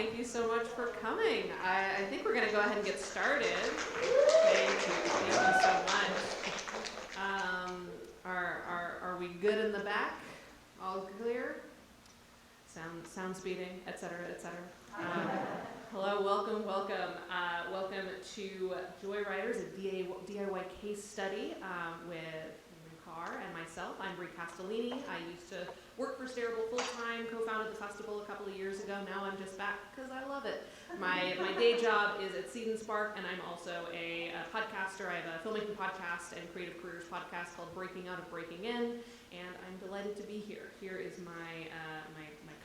thank you so much for coming. I think we're going to go ahead and get started. Thank you so much. Are we good in the back? All clear? Sound speeding, et cetera, et cetera. Hello, welcome. Welcome to Joyriders, a DIY case study with Raymond Carr and myself. I'm Brie Castellini. I used to work for Stareable full-time, co-founded the festival a couple of years ago. Now I'm just back because I love it. My day job is at Seed and Spark, and I'm also a podcaster. I have a filmmaking podcast and creative careers podcast called Breaking Out of Breaking In, and I'm delighted to be here. Here is my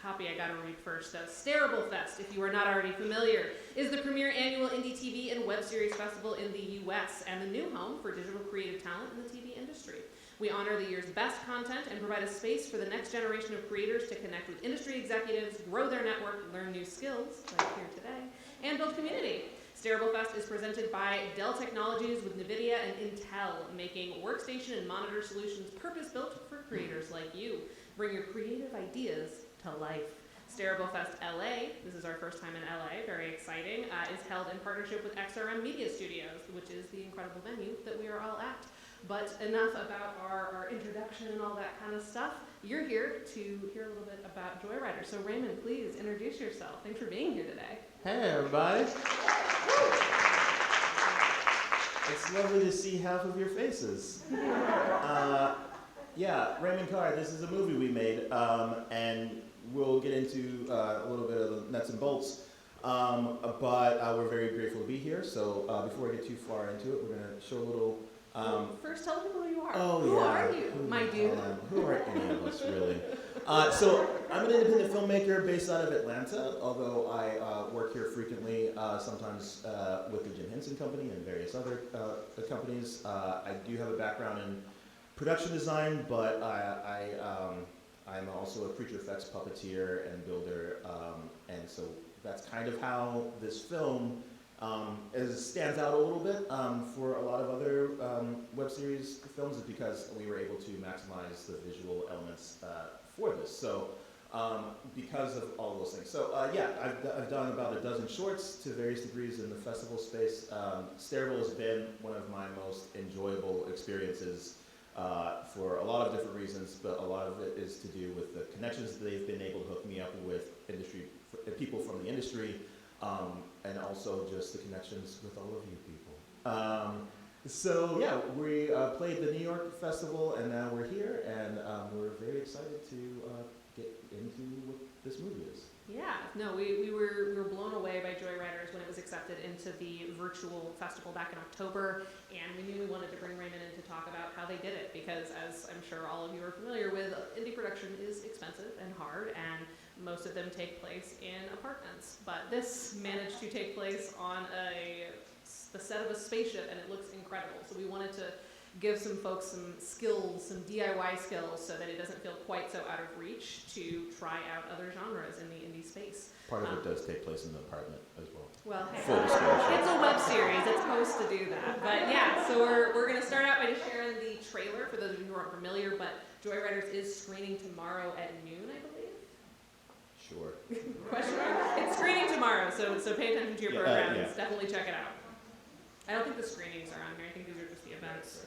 copy I gotta read first. Stareable Fest, if you are not already familiar, is the premier annual indie TV and web series festival in the US and the new home for digital creative talent in the TV industry. We honor the year's best content and provide a space for the next generation of creators to connect with industry executives, grow their network, learn new skills, like here today, and build community. Stareable Fest is presented by Dell Technologies with NVIDIA and Intel, making workstation and monitor solutions purpose-built for creators like you. Bring your creative ideas to life. Stareable Fest LA, this is our first time in LA, very exciting, is held in partnership with XRM Media Studios, which is the incredible venue that we are all at. But enough about our introduction and all that kind of stuff. You're here to hear a little bit about Joyriders. So Raymond, please introduce yourself. Thanks for being here today. Hey everybody. It's lovely to see half of your faces. Yeah, Raymond Carr, this is a movie we made, and we'll get into a little bit of the nuts and bolts, but we're very grateful to be here. So before I get too far into it, we're going to show a little... First, tell people who you are. Oh, who yeah. Are you, my dude? Who are any of us, really? So I'm an independent filmmaker based out of Atlanta, although I work here frequently, sometimes with the Jim Henson Company and various other companies. I do have a background in production design, but I'm also a creature effects puppeteer and builder, and so that's kind of how this film stands out a little bit for a lot of other web series films, is because we were able to maximize the visual elements for this. So because of all of those things. So yeah, I've done about a dozen shorts to various degrees in the festival space. Stareable has been one of my most enjoyable experiences for a lot of different reasons, but a lot of it is to do with the connections that they've been able to hook me up with people from the industry, and also just the connections with all of you people. So yeah, we played the New York Festival, and now we're here, and we're very excited to get into what this movie is. Yeah, no, we were blown away by Joyriders when it was accepted into the virtual festival back in October, and we knew we wanted to bring Raymond in to talk about how they did it, because as I'm sure all of you are familiar with, indie production is expensive and hard, and most of them take place in apartments. But this managed to take place on the set of a spaceship, and it looks incredible. So we wanted to give some folks some skills, some DIY skills, so that it doesn't feel quite so out of reach to try out other genres in the indie space. Part of it does take place in the apartment as well. Well, hey, full disclosure. It's a web series. It's supposed to do that. But yeah, so we're going to start out by just sharing the trailer for those of you who aren't familiar. But Joyriders is screening tomorrow at noon, I believe. Sure. Question mark? It's screening tomorrow, so pay attention to your programs. Yeah. Definitely check it out. I don't think the screenings are on here. I think these are just the events.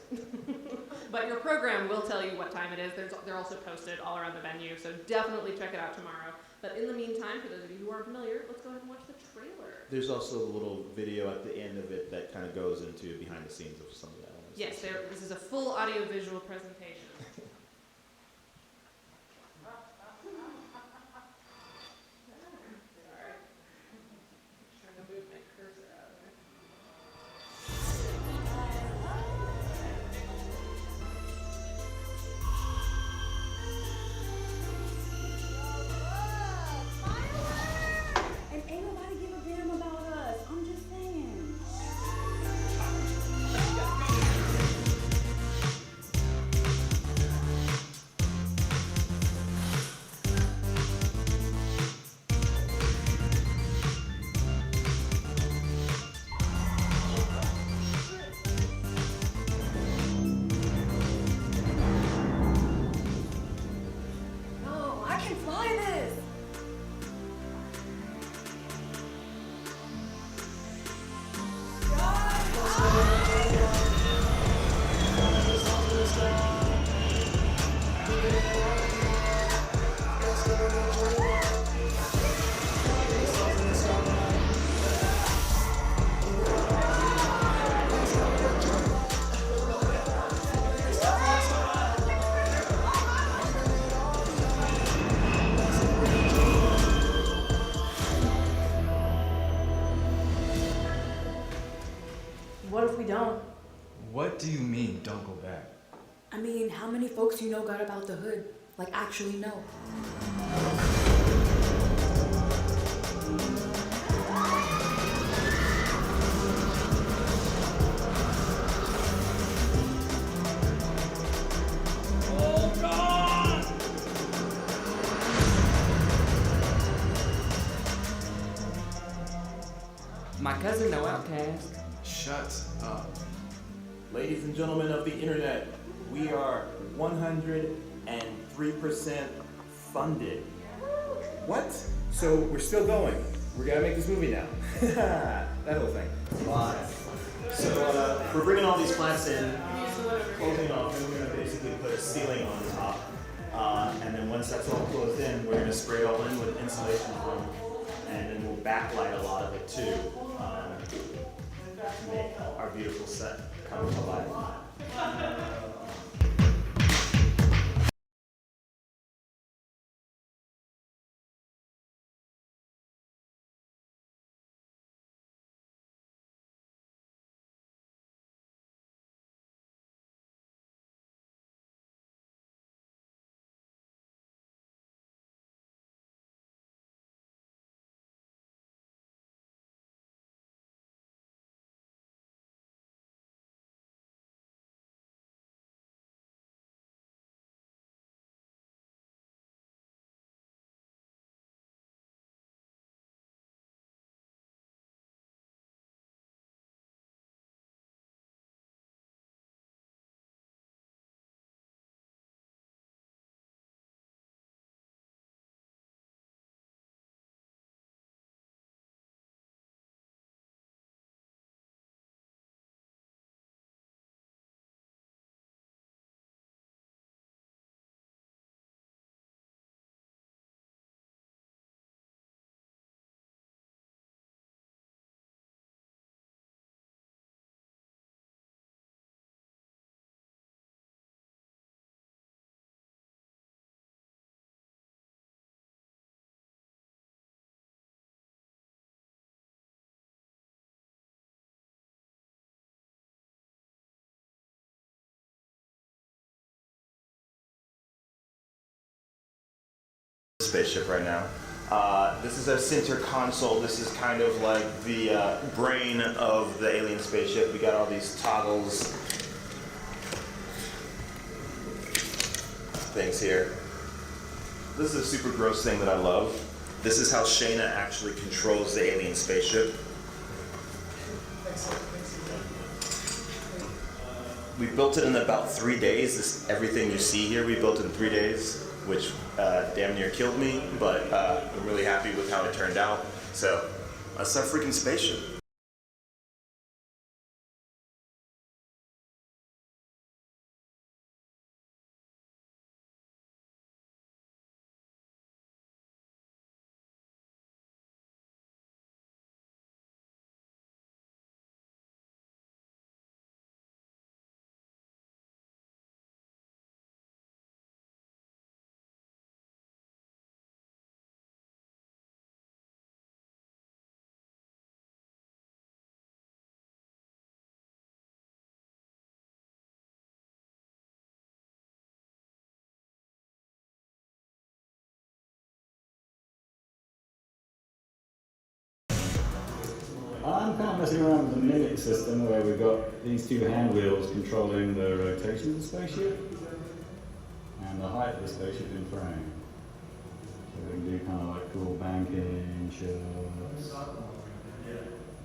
But your program will tell you what time it is. They're also posted all around the venue, so definitely check it out tomorrow. But in the meantime, for those of you who aren't familiar, let's go ahead and watch the trailer. There's also a little video at the end of it that kind of goes into behind the scenes of some of the elements. Yes, this is a full audio-visual presentation. What do you mean, don't go back? I mean, how many folks you know got about the hood? Like, actually know? My cousin, no outcast. Shut up. Ladies and gentlemen of the internet, we are 103% funded. What? So we're still going. We're gonna make this movie now. That whole thing. So we're bringing all these plants in, closing off, and we're gonna basically put a ceiling on top. And then once that's all closed in, we're gonna spray it all in with insulation foam, and then we'll backlight a lot of it too, to make our beautiful set come to life. Spaceship right now. This is a center console. This is kind of like the brain of the alien spaceship. We got all these toggles, things here. This is a super gross thing that I love. This is how Shayna actually controls the alien spaceship. We built it in about 3 days. Everything you see here, we built in 3 days, which damn near killed me, but I'm really happy with how it turned out. So, that's our freaking spaceship. I'm kind of messing around with the minute system where we've got these two hand wheels controlling the rotation of the spaceship and the height of the spaceship in frame. So we can do kind of like cool banking shots.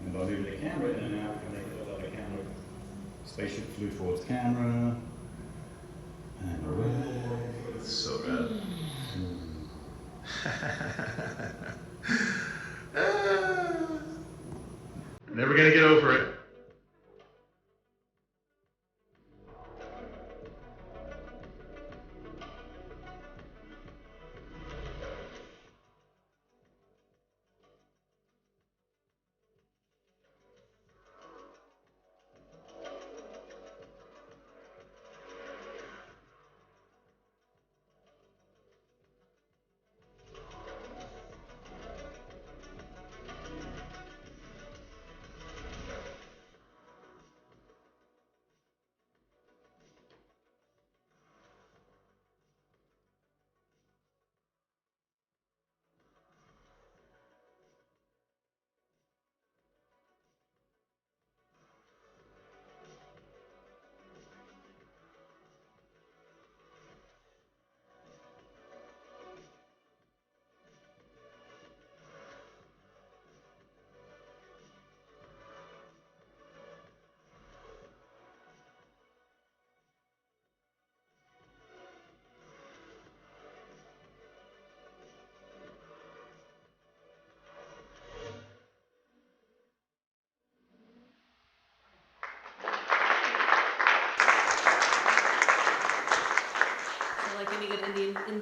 And by moving the camera in and out, we can make it look like a camera. Spaceship flew towards camera. And away. It's so good. Never gonna get over it.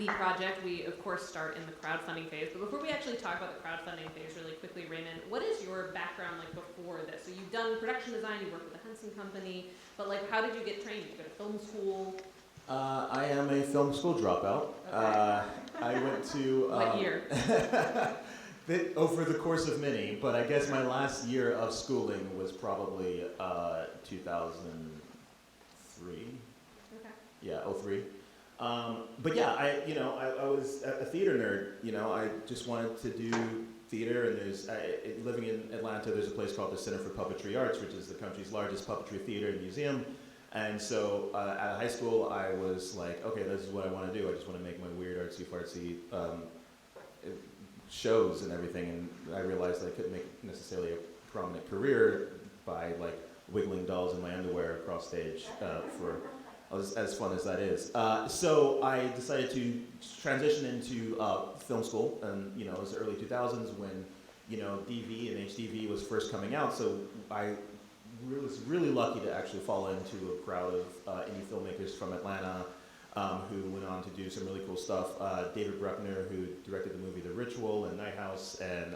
the project, we of course start in the crowdfunding phase. But before we actually talk about the crowdfunding phase really quickly, Raymond, what is your background like before this? So you've done production design, you worked with the Henson Company, but like how did you get trained? Did you go to film school? I am a film school dropout. Okay. I went to... What year? Over the course of many, but I guess my last year of schooling was probably 2003. Okay. Yeah, 03. But yeah, I was a theater nerd. You know, I just wanted to do theater, and living in Atlanta, there's a place called the Center for Puppetry Arts, which is the country's largest puppetry theater and museum. And so out of high school, I was like, okay, this is what I want to do. I just want to make my weird artsy-fartsy shows and everything. And I realized that I couldn't make necessarily a prominent career by like wiggling dolls in my underwear across stage for as fun as that is. So I decided to transition into film school, and you know, it was the early 2000s when, you know, DV and HDV was first coming out. So I was really lucky to actually fall into a crowd of indie filmmakers from Atlanta who went on to do some really cool stuff. David Bruckner, who directed the movie The Ritual and Night House, and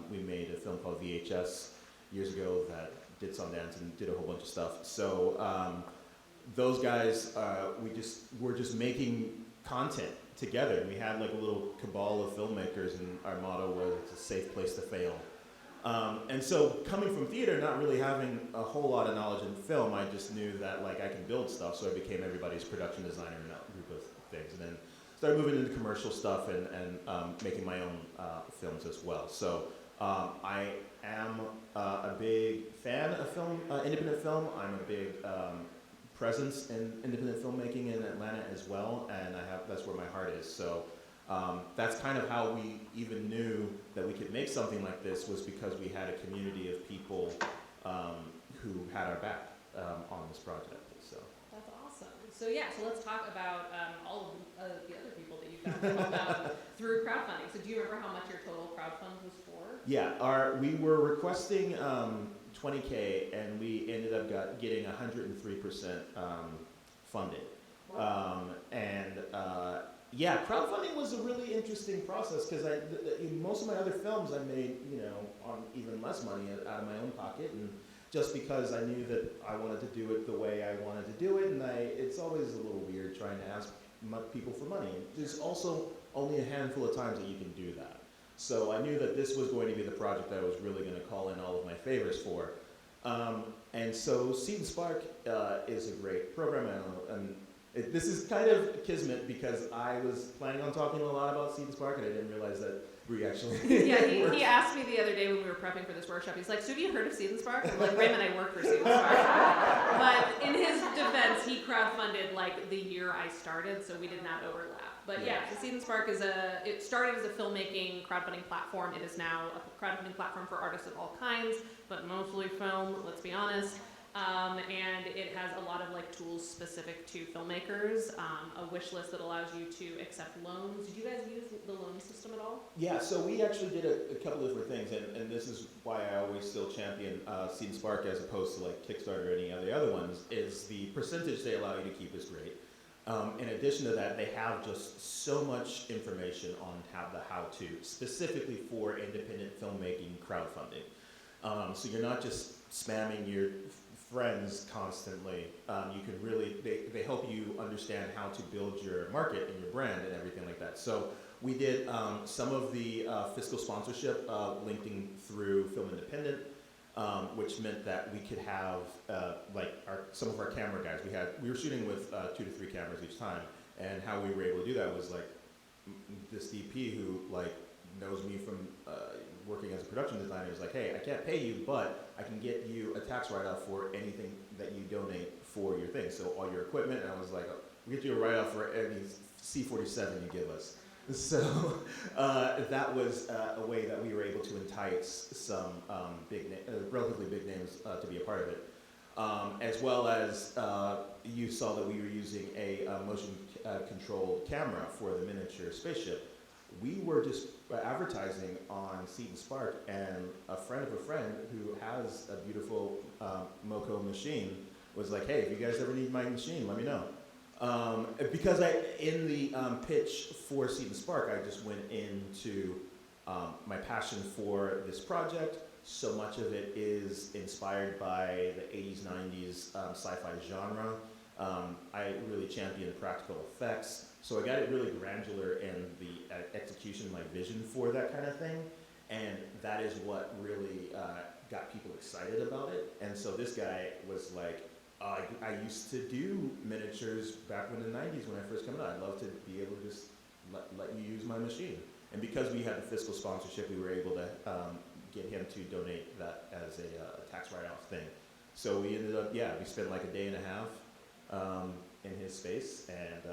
we made a film called VHS years ago that did Sundance and did a whole bunch of stuff. So those guys, we're just making content together. We had like a little cabal of filmmakers, and our motto was, it's a safe place to fail. And so coming from theater, not really having a whole lot of knowledge in film, I just knew that like I can build stuff, so I became everybody's production designer in that group of things. And then started moving into commercial stuff and making my own films as well. So I am a big fan of film, independent film. I'm a big presence in independent filmmaking in Atlanta as well, and that's where my heart is. So that's kind of how we even knew that we could make something like this, was because we had a community of people who had our back on this project. So That's awesome. So yeah, so let's talk about all of the other people that you've got to help out through crowdfunding. So do you remember how much your total crowdfund was for? yeah, we were requesting $20K, and we ended up getting 103% funded. Wow. Yeah, crowdfunding was a really interesting process, because most of my other films I made, you know, on even less money out of my own pocket, and just because I knew that I wanted to do it the way I wanted to do it, and it's always a little weird trying to ask people for money. There's also only a handful of times that you can do that. So I knew that this was going to be the project that I was really going to call in all of my favors for. And so Seed and Spark is a great program, and this is kind of kismet, because I was planning on talking a lot about Seed and Spark, and I didn't realize that we actually... Yeah, he asked me the other day when we were prepping for this workshop, he's like, so have you heard of Seed and Spark? I'm like, Raymond, I work for Seed and Spark. But in his defense, he crowdfunded like the year I started, so we did not overlap. But yeah, so Seed and Spark it started as a filmmaking crowdfunding platform. It is now a crowdfunding platform for artists of all kinds, but mostly film, let's be honest. And it has a lot of like tools specific to filmmakers, a wish list that allows you to accept loans. Did you guys use the loan system at all? Yeah, so we actually did a couple of different things, and this is why I always still champion Seed and Spark as opposed to like Kickstarter or any of the other ones, is the percentage they allow you to keep is great. In addition to that, they have just so much information on the how-to, specifically for independent filmmaking crowdfunding. So you're not just spamming your friends constantly. You can really, they help you understand how to build your market and your brand and everything like that. So we did some of the fiscal sponsorship linking through Film Independent, which meant that we could have some of our camera guys. We were shooting with 2 to 3 cameras each time, and how we were able to do that was like this DP who like knows me from working as a production designer is like, hey, I can't pay you, but I can get you a tax write-off for anything that you donate for your thing. So all your equipment, and I was like, we'll get you a write-off for any C-47 you give us. So that was a way that we were able to entice some relatively big names to be a part of it. As well as you saw that we were using a motion-controlled camera for the miniature Spaceship. We were just advertising on Seed and Spark, and a friend of a friend who has a beautiful Moco machine was like, hey, if you guys ever need my machine, let me know. Because in the pitch for Seed and Spark, I just went into my passion for this project. So much of it is inspired by the 80s, 90s sci-fi genre. I really champion practical effects. So I got it really granular in the execution, my vision for that kind of thing. And that is what really got people excited about it. And so this guy was like, I used to do miniatures back in the 90s when I first came out. I'd love to be able to just let you use my machine. And because we had the fiscal sponsorship, we were able to get him to donate that as a tax write-off thing. So we ended up, we spent like a day and a half in his space, and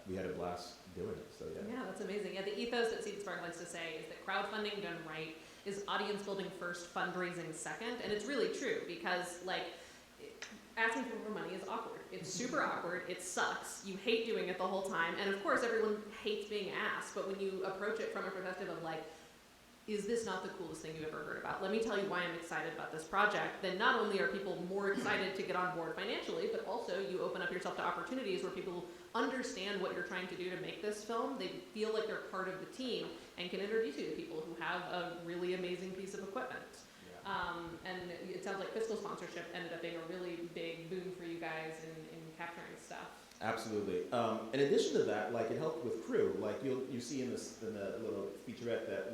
we had a blast doing it. So Yeah, that's amazing. Yeah, the ethos that Seed and Spark likes to say is that crowdfunding done right is audience building first, fundraising second, and it's really true because like asking for more money is awkward. It's super awkward. It sucks. You hate doing it the whole time, and of course everyone hates being asked. But when you approach it from a perspective of like, is this not the coolest thing you've ever heard about? Let me tell you why I'm excited about this project. Then not only are people more excited to get on board financially, but also you open up yourself to opportunities where people understand what you're trying to do to make this film. They feel like they're part of the team and can introduce you to people who have a really amazing piece of equipment. And it sounds like fiscal sponsorship ended up being a really big boon for you guys in capturing stuff. Absolutely. In addition to that, like it helped with crew. Like you see in the little featurette that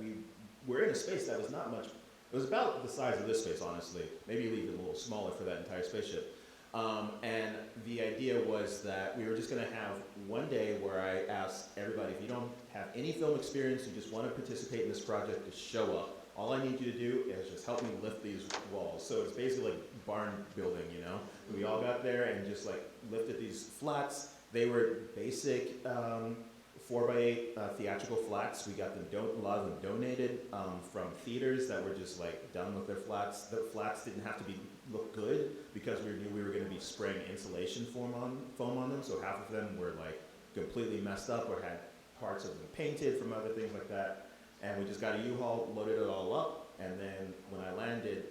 we're in a space that was not much. It was about the size of this space, honestly. Maybe even a little smaller for that entire spaceship. And the idea was that we were just going to have one day where I asked everybody, if you don't have any film experience, you just want to participate in this project, to show up. All I need you to do is just help me lift these walls. So it's basically like barn building, you know? We all got there and just like lifted these flats. They were basic 4x8 theatrical flats. We got them, a lot of them donated from theaters that were just like done with their flats. The flats didn't have to look good because we knew we were going to be spraying insulation foam on them. So half of them were like completely messed up or had parts of them painted from other things like that. And we just got a U-Haul, loaded it all up, and then when I landed,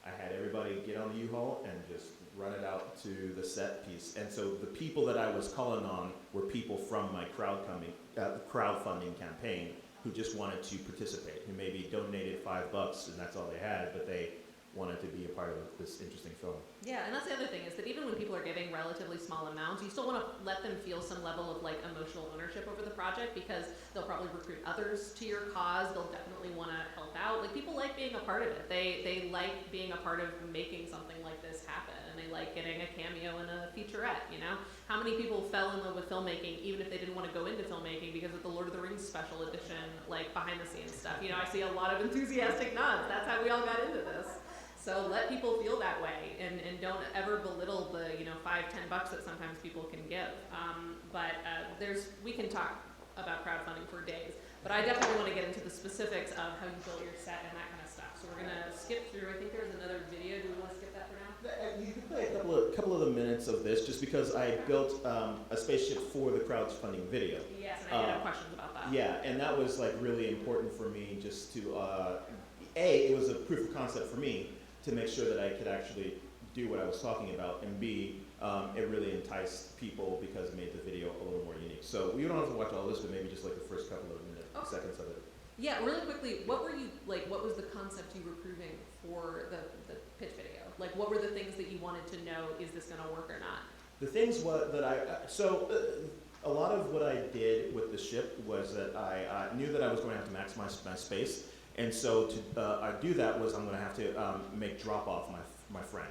I had everybody get on the U-Haul and just run it out to the set piece. And so the people that I was calling on were people from my crowdfunding campaign who just wanted to participate, who maybe donated $5 and that's all they had, but they wanted to be a part of this interesting film. Yeah, and that's the other thing is that even when people are giving relatively small amounts, you still want to let them feel some level of like emotional ownership over the project because they'll probably recruit others to your cause. They'll definitely want to help out. Like people like being a part of it. They like being a part of making something like this happen, and they like getting a cameo in a featurette. You know, how many people fell in love with filmmaking even if they didn't want to go into filmmaking because of the Lord of the Rings special edition, like behind the scenes stuff. You know, I see a lot of enthusiastic nods. That's how we all got into this. So let people feel that way, and don't ever belittle the $5-10 that sometimes people can give. But we can talk about crowdfunding for days, but I definitely want to get into the specifics of how you built your set and that kind of stuff. So we're gonna skip through. I think there's another video. Do we want to skip that for now? You can play a couple of the minutes of this, just because I built a spaceship for the crowdfunding video. Yes, and I did have questions about that. Yeah, and that was like really important for me, just to it was a proof of concept for me to make sure that I could actually do what I was talking about, and B, it really enticed people because it made the video a little more unique. So we don't have to watch all this, but maybe just like the first couple of seconds of it. Yeah, really quickly, what was the concept you were proving for the pitch video? Like, what were the things that you wanted to know, is this gonna work or not? The things a lot of what I did with the ship was that I knew that I was going to have to maximize my space. And so to do that was I'm going to have to make drop off my friend,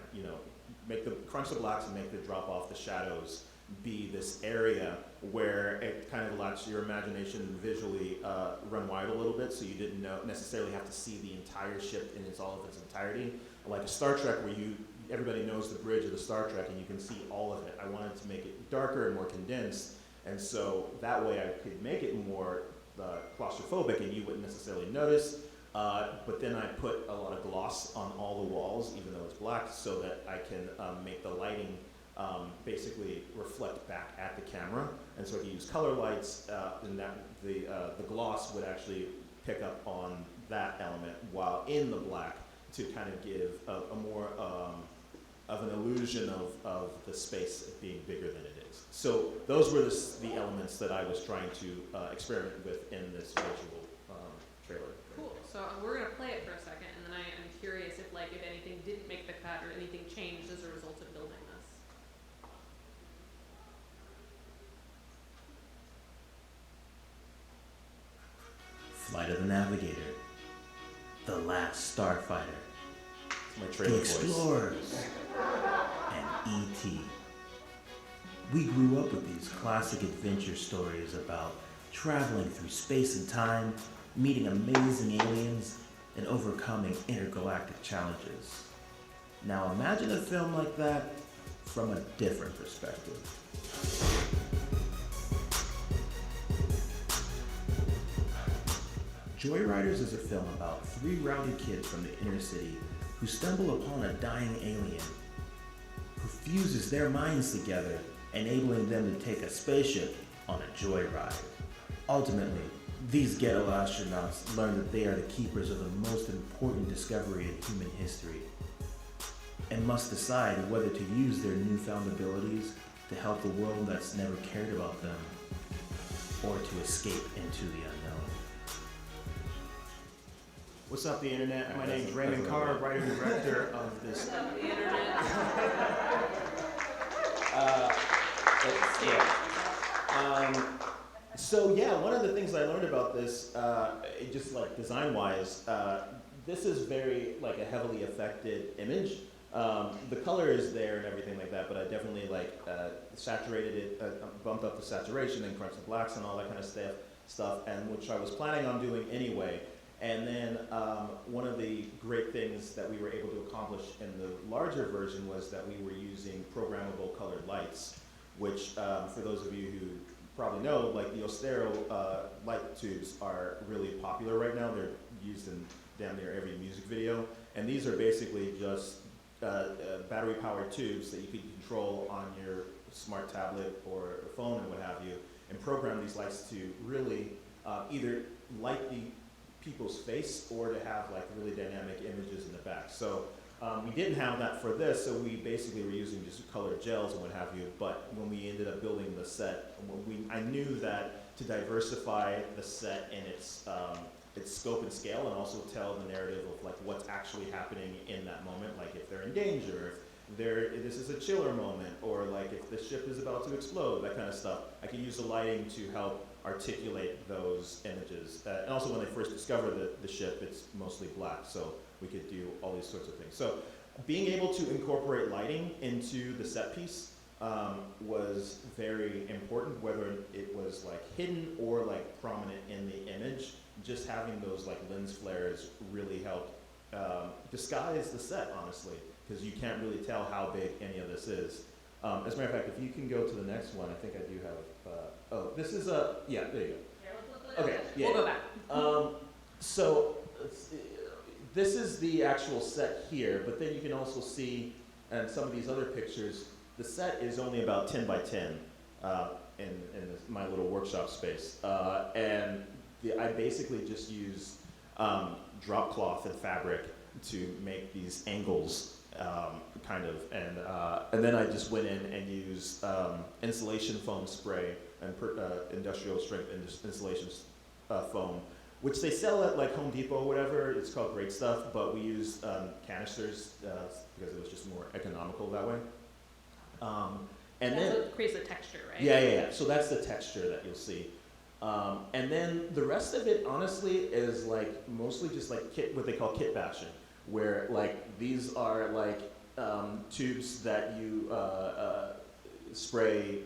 crunch the blocks and make the drop off, the shadows be this area where it kind of lets your imagination visually run wide a little bit, so you didn't necessarily have to see the entire ship in all of its entirety. Like a Star Trek where everybody knows the bridge of the Star Trek and you can see all of it. I wanted to make it darker and more condensed, and so that way I could make it more claustrophobic and you wouldn't necessarily notice. But then I put a lot of gloss on all the walls, even though it's black, so that I can make the lighting basically reflect back at the camera. And so if you use color lights, then the gloss would actually pick up on that element while in the black to kind of give a more an illusion of the space being bigger than it is. So those were the elements that I was trying to experiment with in this visual trailer. Cool. So we're gonna play it for a second, and then I'm curious if anything didn't make the cut or anything changed as a result of building this. Flight of the Navigator, The Last Starfighter, My The trailer voice. Explorers, and E.T. We grew up with these classic adventure stories about traveling through space and time, meeting amazing aliens, and overcoming intergalactic challenges. Now imagine a film like that from a different perspective. Joyriders is a film about 3 rowdy kids from the inner city who stumble upon a dying alien who fuses their minds together, enabling them to take a spaceship on a joyride. Ultimately, these ghetto astronauts learn that they are the keepers of the most important discovery in human history, and must decide whether to use their newfound abilities to help the world that's never cared about them, or to escape into the unknown. What's up, the internet? My name's Raymond Carr, writer and director of this. What's up, the internet? So yeah, one of the things I learned about this, just like design-wise, this is very like a heavily affected image. The color is there and everything like that, but I definitely saturated it, bumped up the saturation and crunched the blacks and all that kind of stuff, and which I was planning on doing anyway. And then one of the great things that we were able to accomplish in the larger version was that we were using programmable colored lights, which for those of you who probably know, like the Austero light tubes are really popular right now. They're used in damn near every music video. And these are basically just battery powered tubes that you can control on your smart tablet or phone and what have you, and program these lights to really either light the people's face or to have like really dynamic images in the back. So we didn't have that for this, so we basically were using just colored gels and what have you. But when we ended up building the set, I knew that to diversify the set in its scope and scale, and also tell the narrative of like what's actually happening in that moment, like if they're in danger, if this is a chiller moment, or like if the ship is about to explode, that kind of stuff. I can use the lighting to help articulate those images. And also when they first discover the ship, it's mostly black, so we could do all these sorts of things. So being able to incorporate lighting into the set piece was very important, whether it was like hidden or like prominent in the image. Just having those like lens flares really helped disguise the set, honestly, because you can't really tell how big any of this is. As a matter of fact, if you can go to the next one, I think I do have, oh, this is yeah, there you go. Okay, yeah. We'll go back. So this is the actual set here, but then you can also see, and some of these other pictures, the set is only about 10 by 10 in my little workshop space. And I basically just use drop cloth and fabric to make these angles, kind of, and then I just went in and used insulation foam spray and industrial strength insulation foam, which they sell at like Home Depot or whatever. It's called Great Stuff, but we used canisters because it was just more economical that way. And That's then what creates the texture, right? yeah. So that's the texture that you'll see. And then the rest of it, honestly, is like mostly just like what they call kit bashing, where like these are like tubes that you spray,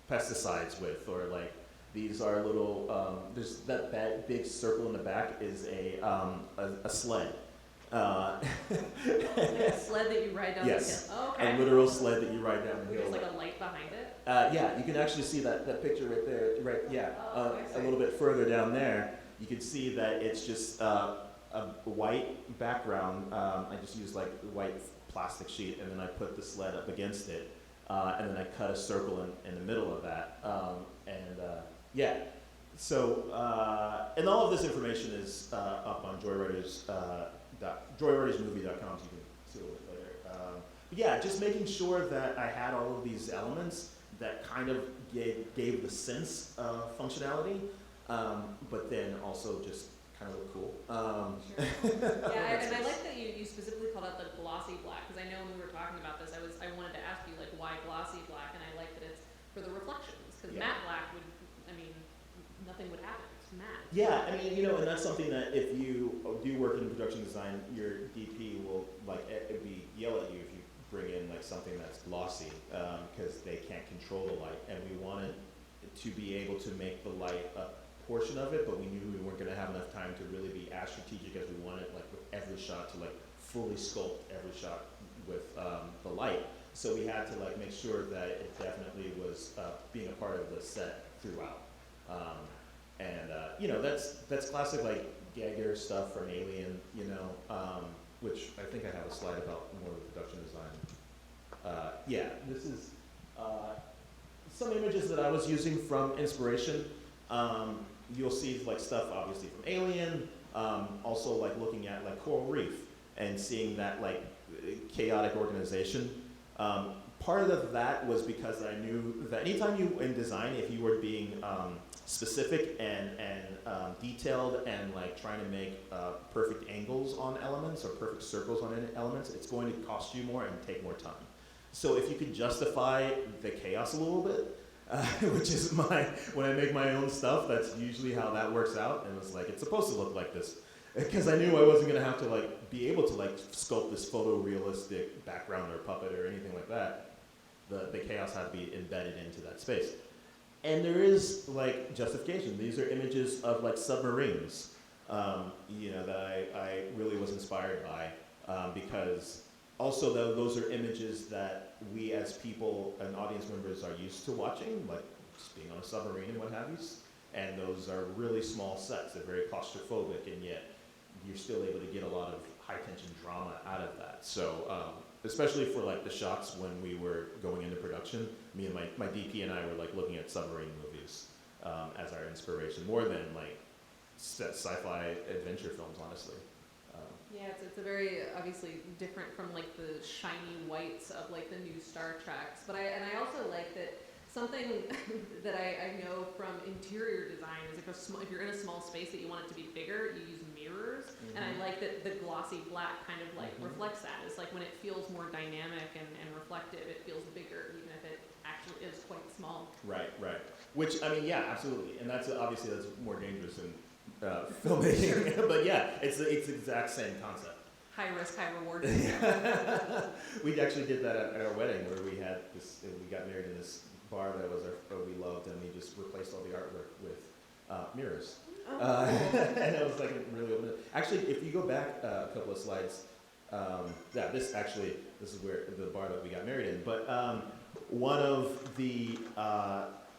pesticides with, or like these are little. There's that big circle in the back is a sled. A sled that you ride down Yes. the hill. Oh, okay. A literal sled that you ride down the There's hill. like a light behind it. Yeah, you can actually see that picture right there. Right, yeah. Oh, I A see. little bit further down there, you can see that it's just a white background. I just used like white plastic sheet, and then I put the sled up against it, and then I cut a circle in the middle of that. Yeah. So, and all of this information is up on joyridersmovie.com, so you can see a little bit later. But yeah, just making sure that I had all of these elements that kind of gave the sense of functionality, but then also just kind of look cool. Yeah, and I like that you specifically called out the glossy black, because I know when we were talking about this, I wanted to ask you, like, why glossy black, and I like that it's for the reflections, because Yeah. matte black would, I mean, nothing would happen, it's matte. Yeah, I mean, and that's something that if you do work in production design, your DP will yell at you if you bring in like something that's glossy, because they can't control the light, and we wanted to be able to make the light a portion of it, but we knew we weren't going to have enough time to really be as strategic as we wanted, like with every shot, to like fully sculpt every shot with the light. So we had to like make sure that it definitely was being a part of the set throughout. That's classic like Geiger stuff from Alien, which I think I have a slide about more of the production design. This is some images that I was using from inspiration. You'll see like stuff obviously from Alien, also like looking at like Coral Reef and seeing that like chaotic organization. Part of that was because I knew that anytime you in design, if you were being specific and detailed and like trying to make perfect angles on elements or perfect circles on elements, it's going to cost you more and take more time. So if you could justify the chaos a little bit, which is when I make my own stuff, that's usually how that works out. And it's like, it's supposed to look like this. Because I knew I wasn't gonna have to like be able to like sculpt this photorealistic background or puppet or anything like that. The chaos had to be embedded into that space. And there is like justification. These are images of like submarines, that I really was inspired by, because also those are images that we as people and audience members are used to watching, like just being on a submarine and what have you. And those are really small sets. They're very claustrophobic, and yet you're still able to get a lot of high tension drama out of that. So especially for like the shots when we were going into production, me and my DP and I were like looking at submarine movies as our inspiration, more than like sci-fi adventure films, honestly. Yeah, it's a very obviously different from like the shiny whites of like the new Star Treks, but I also like that something that I know from interior design is if you're in a small space that you want it to be bigger, you use mirrors, and I like that the glossy black kind of like reflects that. It's like when it feels more dynamic and reflective, it feels bigger, even if it actually is quite small. Right. Which, I mean, yeah, absolutely. And that's obviously that's more dangerous in filmmaking. But yeah, it's the exact same concept. High risk, high reward. We actually did that at our wedding, where we had this, we got married in this bar that we loved, and we just replaced all the artwork with mirrors. And it was like really open. Actually, if you go back a couple of slides, this is where the bar that we got married in. But one of the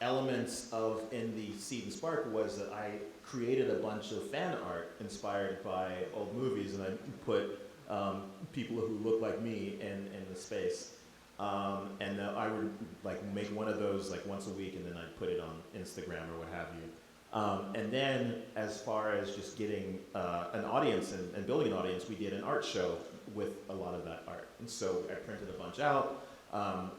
elements in the Seed and Spark was that I created a bunch of fan art inspired by old movies, and I put people who look like me in the space. And I would like make one of those like once a week, and then I'd put it on Instagram or what have you. And then as far as just getting an audience and building an audience, we did an art show with a lot of that art. And so I printed a bunch out.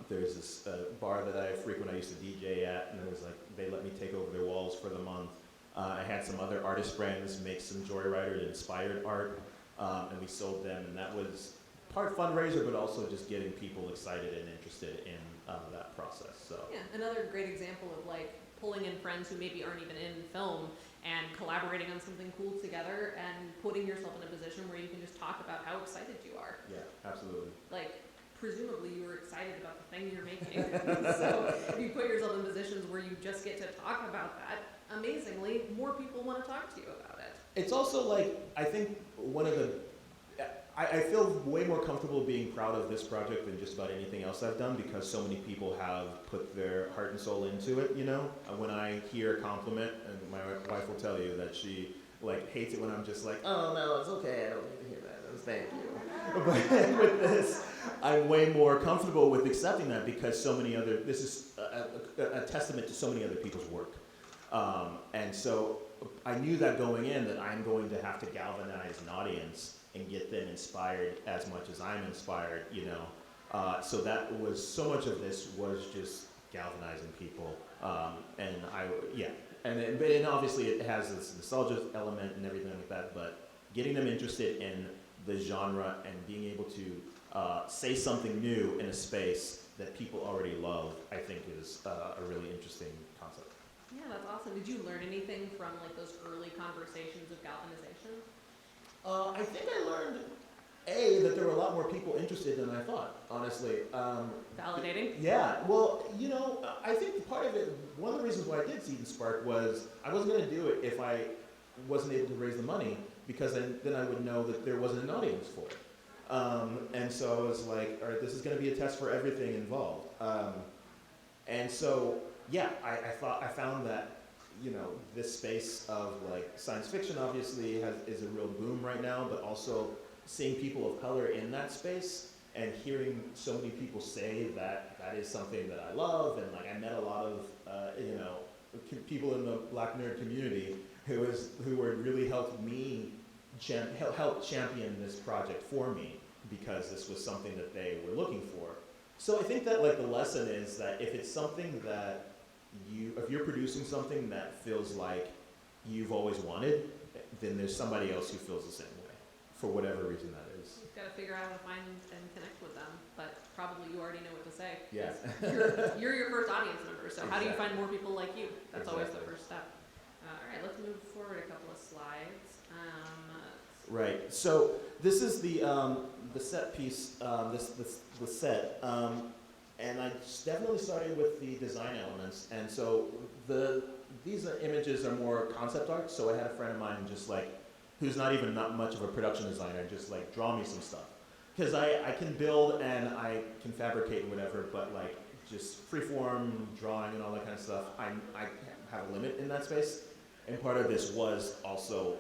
There's this bar that I frequent, I used to DJ at, and it was like, they let me take over their walls for the month. I had some other artist friends make some Joyrider inspired art, and we sold them, and that was part fundraiser, but also just getting people excited and interested in that process. So yeah, another great example of like pulling in friends who maybe aren't even in film and collaborating on something cool together and putting yourself in a position where you can just talk about how excited you are. yeah, absolutely. Like, presumably you were excited about the thing you're making. So if you put yourself in positions where you just get to talk about that, amazingly, more people want to talk to you about it. It's also like, I think I feel way more comfortable being proud of this project than just about anything else I've done, because so many people have put their heart and soul into it, When I hear a compliment, and my wife will tell you that she like hates it when I'm just like, oh no, it's okay, I don't need to hear that, thank you. But with this, I'm way more comfortable with accepting that, because this is a testament to so many other people's work. And so I knew that going in, that I'm going to have to galvanize an audience and get them inspired as much as I'm inspired, you know. So that was, so much of this was just galvanizing people. And and obviously it has this nostalgia element and everything like that, but getting them interested in the genre and being able to say something new in a space that people already love, I think is a really interesting concept. Yeah, that's awesome. Did you learn anything from like those early conversations of galvanization? I think I learned, that there were a lot more people interested than I thought, honestly. Validating? Yeah, well, you know, I think part of it, one of the reasons why I did Seed and Spark was I wasn't going to do it if I wasn't able to raise the money, because then I would know that there wasn't an audience for it. And so I was like, all right, this is going to be a test for everything involved. And so, yeah, I found that, you know, this space of like science fiction obviously is a real boom right now, but also seeing people of color in that space and hearing so many people say that that is something that I love, and like I met a lot of you know, people in the Black nerd community who were really helped me help champion this project for me, because this was something that they were looking for. So I think that like the lesson is that if it's something that if you're producing something that feels like you've always wanted, then there's somebody else who feels the same way, for whatever reason that is. You've got to figure out how to find and connect with them, but probably you already know what to say. Yeah. You're your first audience member, so how do you find more people like you? That's always the Exactly. first step. All right, let's move forward a couple of slides. Right. So this is the set piece. The set, and I definitely started with the design elements. And so these images are more concept art. So I had a friend of mine just like, who's not much of a production designer, just like draw me some stuff, because I can build and I can fabricate and whatever, but like just freeform drawing and all that kind of stuff, I have a limit in that space. And part of this was also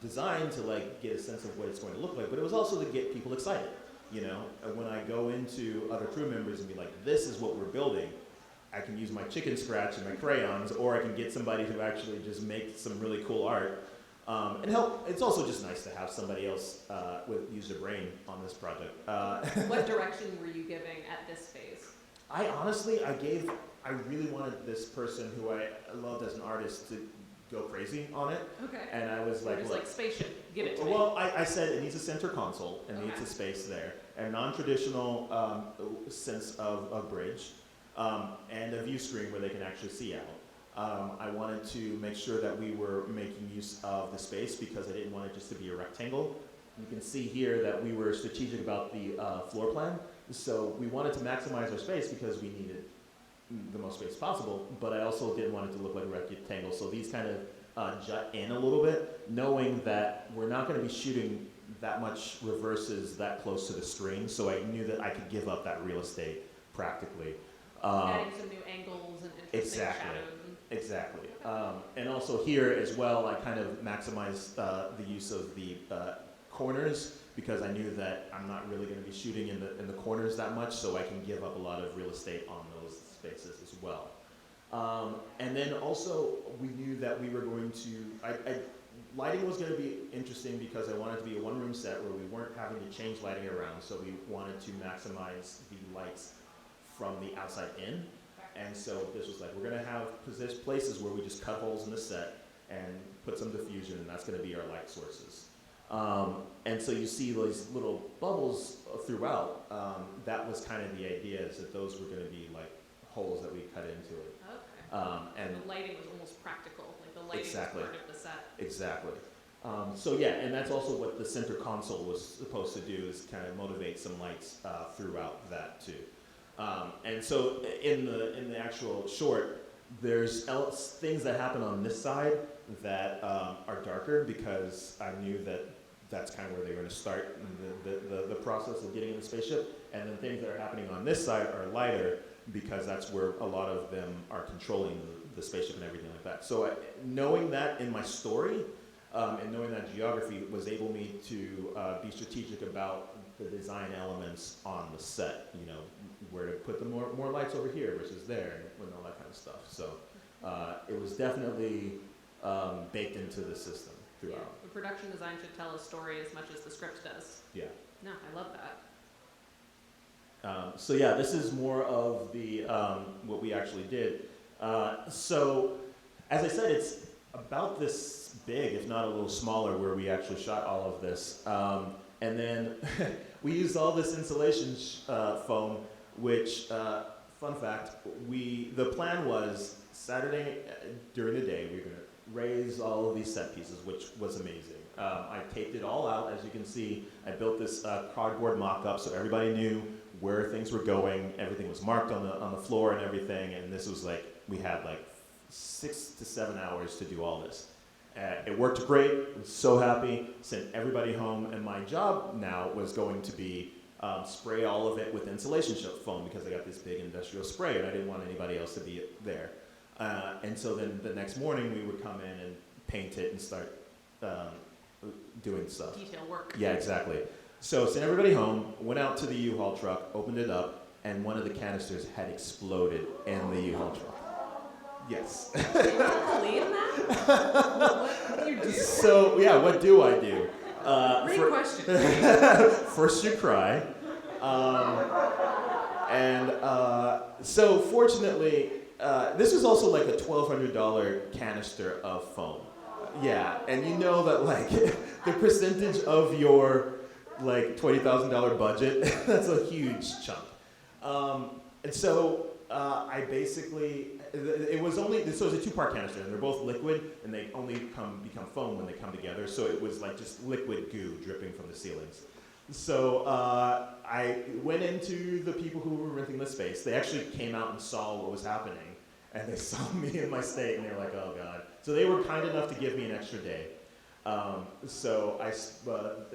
designed to like get a sense of what it's going to look like, but it was also to get people excited. You know, when I go into other crew members and be like, this is what we're building, I can use my chicken scratch and my crayons, or I can get somebody to actually just make some really cool art and help. It's also just nice to have somebody else use their brain on this project. What direction were you giving at this phase? I really wanted this person who I loved as an artist to go crazy on it. Okay. And I was like, It was look, like Spaceship, give it to me. well, I said it needs a center console, it needs Okay. a space there, a non-traditional sense of a bridge, and a view screen where they can actually see out. I wanted to make sure that we were making use of the space, because I didn't want it just to be a rectangle. You can see here that we were strategic about the floor plan, so we wanted to maximize our space because we needed the most space possible, but I also didn't want it to look like a rectangle, so these kind of jut in a little bit, knowing that we're not going to be shooting that much reverses that close to the screen, so I knew that I could give up that real estate practically. Adding some new angles and interesting shadows. Exactly. And also here as well, I kind of maximized the use of the corners, because I knew that I'm not really going to be shooting in the corners that much, so I can give up a lot of real estate on those spaces as well. And then also we knew that we were going to, lighting was going to be interesting because I wanted to be a one-room set where we weren't having to change lighting around, so we wanted to maximize the lights from the outside in. And so this was like, we're going to have places where we just cut holes in the set and put some diffusion, and that's going to be our light sources. And so you see those little bubbles throughout. That was kind of the idea, is that those were going to be like holes that we cut into it. Okay. And the lighting was almost practical, like the lighting Exactly. was part of the set. Exactly. So yeah, and that's also what the center console was supposed to do, is kind of motivate some lights throughout that too. And so in the actual short, there's things that happen on this side that are darker, because I knew that that's kind of where they were going to start the process of getting in the spaceship. And then things that are happening on this side are lighter, because that's where a lot of them are controlling the spaceship and everything like that. So knowing that in my story, and knowing that geography was able me to be strategic about the design elements on the set, you know, where to put the more lights over here versus there, and all that kind of stuff. So it was definitely baked into the system throughout. Yeah. production design should tell a story as much as the script does. Yeah. No, I love that. So yeah, this is more of the what we actually did. So as I said, it's about this big, if not a little smaller, where we actually shot all of this. And then we used all this insulation foam, which, fun fact, the plan was Saturday during the day, we were going to raise all of these set pieces, which was amazing. I taped it all out, as you can see. I built this cardboard mock-up so everybody knew where things were going. Everything was marked on the floor and everything, and this was like, we had like 6 to 7 hours to do all this. It worked great. I was so happy. Sent everybody home, and my job now was going to be spray all of it with insulation foam because I got this big industrial spray, and I didn't want anybody else to be there. And so then the next morning we would come in and paint it and start doing stuff. Detail work. Yeah, exactly. So sent everybody home, went out to the U-Haul truck, opened it up, and one of the canisters had exploded in the U-Haul truck. Yes. Can you believe that? What do you do? So, yeah, what do I do? Great question. First you cry. So fortunately, this was also like a $1,200 canister of foam. Yeah, and you know that like the percentage of your like $20,000 budget, that's a huge chunk. And so I basically, it was a 2-part canister, and they're both liquid, and they only become foam when they come together, so it was like just liquid goo dripping from the ceilings. So I went into the people who were renting the space. They actually came out and saw what was happening, and they saw me in my state, and they were like, oh God. So they were kind enough to give me an extra day. So I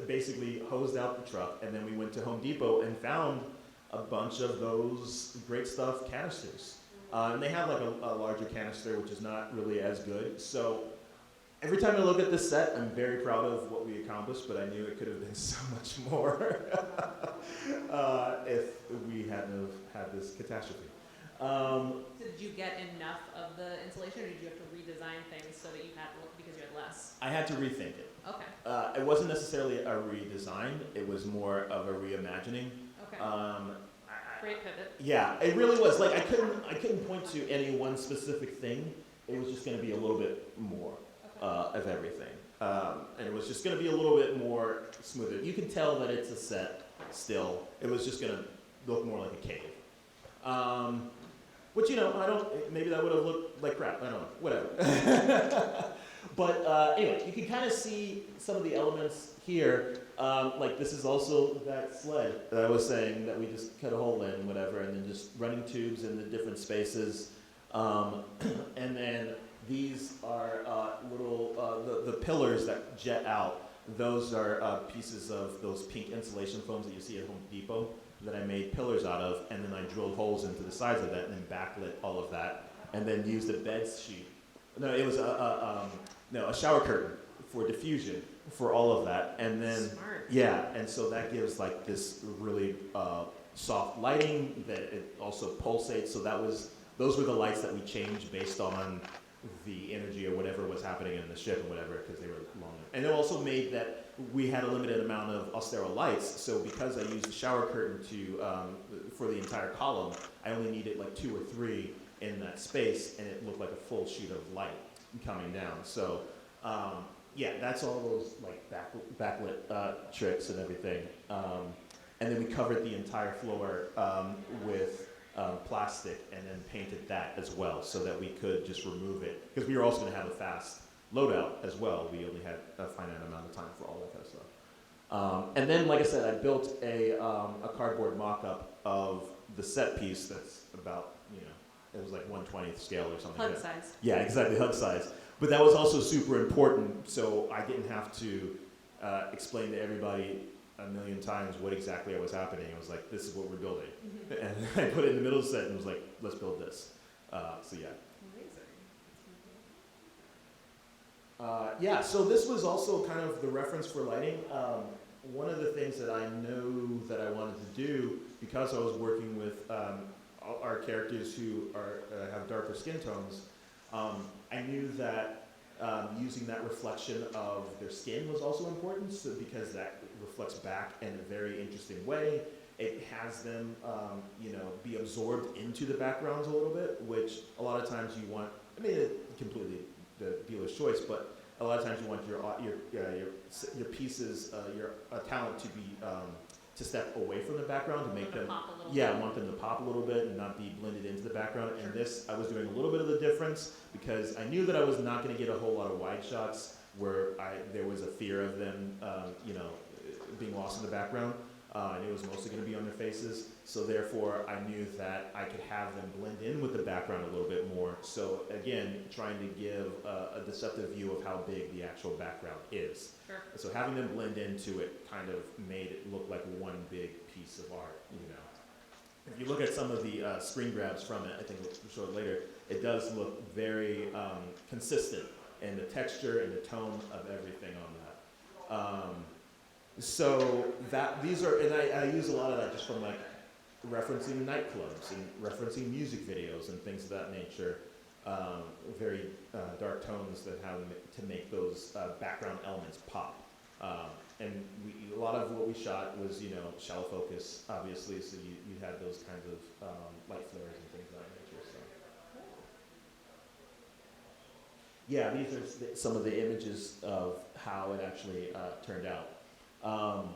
basically hosed out the truck, and then we went to Home Depot and found a bunch of those great stuff canisters. And they have like a larger canister, which is not really as good. So every time I look at this set, I'm very proud of what we accomplished, but I knew it could have been so much more if we hadn't have had this catastrophe. So did you get enough of the insulation, or did you have to redesign things so that you had, because you had less? I had to rethink it. Okay. It wasn't necessarily a redesign, it was more of a reimagining. Okay. Great pivot. Yeah, it really was. Like I couldn't point to any one specific thing. It was just going to be a little bit more of everything, and it was just going to be a little bit more smoother. You can tell that it's a set still. It was just going to look more like a cave. Which maybe that would have looked like crap. I don't know. Whatever. But anyway, you can kind of see some of the elements here. Like this is also that sled that I was saying that we just cut a hole in, whatever, and then just running tubes in the different spaces. And then these are the pillars that jet out. Those are pieces of those pink insulation foams that you see at Home Depot that I made pillars out of, and then I drilled holes into the sides of that and then backlit all of that, and then used a bed sheet. No, it was a shower curtain for diffusion for all of that, and then Smart. yeah, and so that gives like this really soft lighting that it also pulsates. So those were the lights that we changed based on the energy or whatever was happening in the ship and whatever, because they were long. And it also made that we had a limited amount of austero lights. So because I used the shower curtain for the entire column, I only needed like 2 or 3 in that space, and it looked like a full sheet of light coming down. So yeah, that's all those like backlit tricks and everything. And then we covered the entire floor with plastic, and then painted that as well, so that we could just remove it, because we were also going to have a fast loadout as well. We only had a finite amount of time for all that kind of stuff. And then, like I said, I built a cardboard mock-up of the set piece that's about, it was like 1/20th scale or something. Hug size. Yeah, exactly, hug size. But that was also super important, so I didn't have to explain to everybody a million times what exactly was happening. I was like, this is what we're building. Mm-hmm. And I put it in the middle of the set and was like, let's build this. So yeah. Amazing. Yeah, so this was also kind of the reference for lighting. One of the things that I know that I wanted to do, because I was working with our characters who have darker skin tones, I knew that using that reflection of their skin was also important, so because that reflects back in a very interesting way. It has them, be absorbed into the backgrounds a little bit, which a lot of times you want. I mean, completely the dealer's choice, but a lot of times you want your pieces, your talent to be to step away from the background to make them. Pop a little Yeah, I bit. want them to pop a little bit and not be blended into the background. Sure. And this, I was doing a little bit of the difference because I knew that I was not going to get a whole lot of wide shots where there was a fear of them, being lost in the background. I knew it was mostly going to be on their faces, so therefore I knew that I could have them blend in with the background a little bit more. So again, trying to give a deceptive view of how big the actual background is. Sure. So having them blend into it kind of made it look like one big piece of art, If you look at some of the screen grabs from it, I think we'll show it later, it does look very consistent in the texture and the tone of everything on that. So these are, and I use a lot of that just from like referencing nightclubs and referencing music videos and things of that nature. Very dark tones that how to make those background elements pop. And a lot of what we shot was, shallow focus, obviously, so you had those kinds of light flares and things of that nature. So. Yeah, these are some of the images of how it actually turned out. And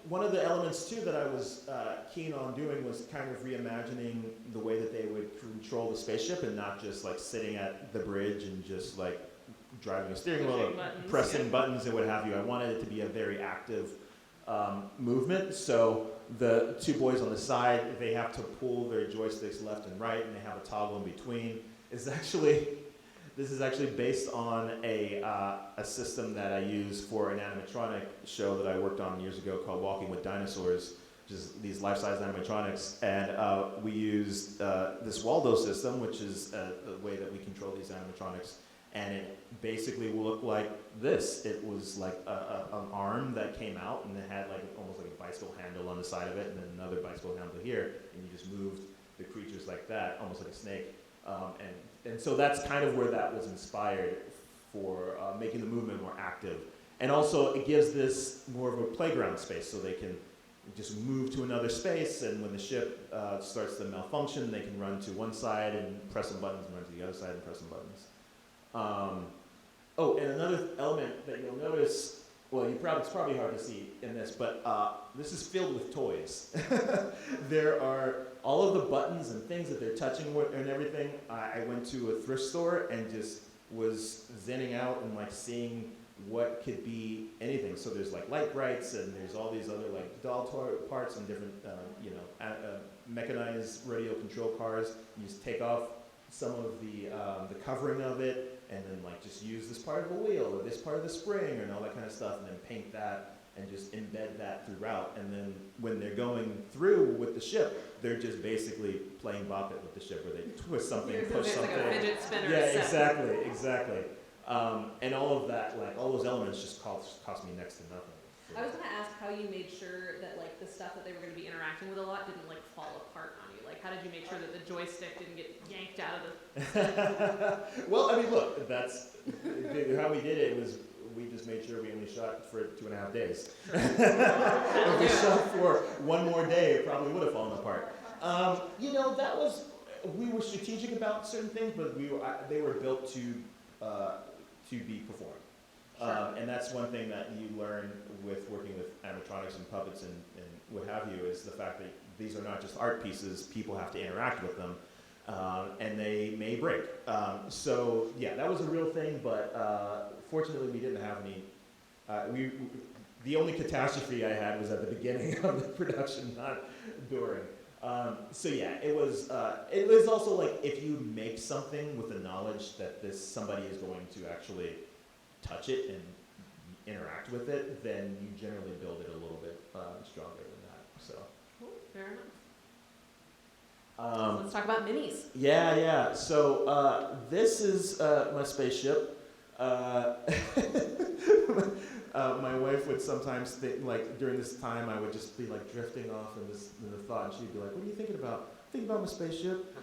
one of the elements too that I was keen on doing was kind of reimagining the way that they would control the spaceship and not just like sitting at the bridge and just like driving a steering wheel and pressing buttons and what have you. I wanted it to be a very active movement. So the two boys on the side, they have to pull their joysticks left and right, and they have a toggle in between. This is actually based on a system that I use for an animatronic show that I worked on years ago called Walking with Dinosaurs, which is these life-size animatronics. And we used this Waldo system, which is the way that we control these animatronics. And it basically will look like this. It was like an arm that came out, and it had like almost like a bicycle handle on the side of it, and then another bicycle handle here, and you just moved the creatures like that, almost like a snake. And so that's kind of where that was inspired for making the movement more active. And also it gives this more of a playground space, so they can just move to another space, and when the ship starts to malfunction, they can run to one side and press some buttons, and run to the other side and press some buttons. And another element that you'll notice, well, it's probably hard to see in this, but this is filled with toys. There are all of the buttons and things that they're touching and everything. I went to a thrift store and just was zenning out and like seeing what could be anything. So there's like light brights, and there's all these other like doll parts and different, mechanized radio control cars. You just take off some of the covering of it, and then like just use this part of the wheel or this part of the spring and all that kind of stuff, and then paint that and just embed that throughout. And then when they're going through with the ship, they're just basically playing Bop It with the ship, where they twist something, push It's something. like a fidget spinner. Yeah, set. exactly. And all of that, like all those elements, just cost me next to nothing. So. I was gonna ask how you made sure that like the stuff that they were gonna be interacting with a lot didn't like fall apart on you. Like, how did you make sure that the joystick didn't get yanked out of the? Well, I mean, look, that's how we did it. Was we just made sure we only shot for 2.5 days. If we shot for one more day, it probably would have fallen apart. We were strategic about certain things, but they were built to be performed. And that's one thing that you learn with working with animatronics and puppets and what have you, is the fact that these are not just art pieces. People have to interact with them, and they may break. So yeah, that was a real thing, but fortunately we didn't have any. The only catastrophe I had was at the beginning of the production, not during. So yeah, it was also like, if you make something with the knowledge that somebody is going to actually touch it and interact with it, then you generally build it a little bit stronger than that. So. Cool. Fair enough. Let's talk about minis. Yeah. So this is my spaceship. My wife would sometimes think, like during this time, I would just be like drifting off in the thought, and she'd be like, "What are you thinking about?" think about my spaceship.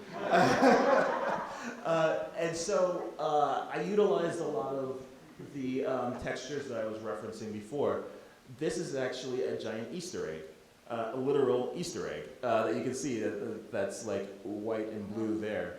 And so I utilized a lot of the textures that I was referencing before. This is actually a giant Easter egg, a literal Easter egg that you can see that's like white and blue there.